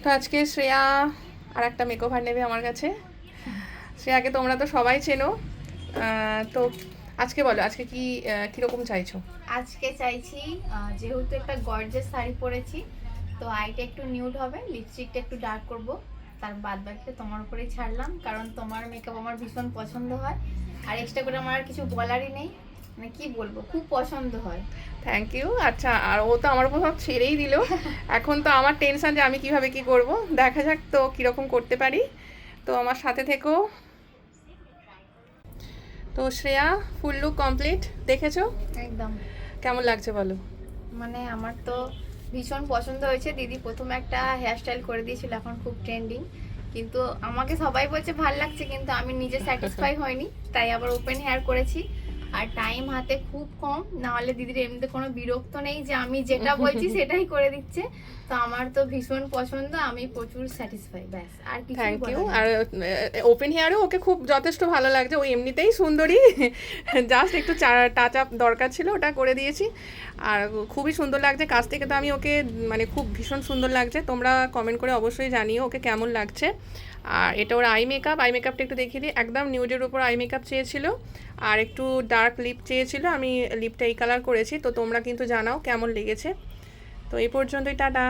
তো আজকে শ্রেয়া আর একটা মেকওভার নেবে আমার কাছে। শ্রেয়াকে তোমরা তো সবাই চেনো। তো আজকে বলো, আজকে কি কিরকম চাইছো? আজকে চাইছি যেহেতু একটা গর্জিয়াস শাড়ি পরেছি, তো আইটা একটু নিউড হবে, লিপস্টিকটা একটু ডার্ক করব। তার বাদ বাকিটা তোমার উপরেই ছাড়লাম, কারণ তোমার মেকআপ আমার ভীষণ পছন্দ হয়। আর এক্সট্রা করে আমার আর কিছু বলারই নেই, মানে কি বলবো, খুব পছন্দ হয়। Thank you. আচ্ছা, আর ও তো আমার উপর সব ছেড়েই দিল। এখন তো আমার টেনশন যে আমি কিভাবে কি করব। দেখা যাক তো কিরকম করতে পারি। তো আমার সাথে থেকো। তো শ্রেয়া, ফুল লুক কমপ্লিট দেখেছো? একদম। কেমন লাগছে বলো? মানে আমার তো ভীষণ পছন্দ হয়েছে। দিদি প্রথমে একটা হেয়ারস্টাইল করে দিয়েছিল, এখন খুব ট্রেন্ডিং, কিন্তু আমাকে সবাই বলছে ভাল লাগছে, কিন্তু আমি নিজে স্যাটিসফাই হয়নি, তাই আবার ওপেন হেয়ার করেছি। আর টাইম হাতে খুব কম, না হলে দিদির এমনিতে কোনো বিরক্ত নেই যে আমি যেটা বলছি সেটাই করে দিচ্ছে। তো আমার তো ভীষণ পছন্দ, আমি প্রচুর স্যাটিসফাই, ব্যাস আর কিছুই থ্যাংক ইউ। বলার নেই। আর ওপেন হেয়ারেও ওকে খুব যথেষ্ট ভালো লাগছে, ও এমনিতেই সুন্দরী। জাস্ট একটু টাচ আপ দরকার ছিল, ওটা করে দিয়েছি। আর খুবই সুন্দর লাগছে কাছ থেকে, তো আমি ওকে মানে খুব ভীষণ সুন্দর লাগছে। তোমরা কমেন্ট করে অবশ্যই জানিও ওকে কেমন লাগছে। আর এটা ওর আই মেকআপটা একটু দেখিয়ে দিই। একদম নিউডের উপর আই মেকআপ চেয়েছিল, আর একটু ডার্ক লিপ চেয়েছিল। আমি লিপটা এই কালার করেছি, তো তোমরা কিন্তু জানাও কেমন লেগেছে। তো এই পর্যন্তই, টাটা।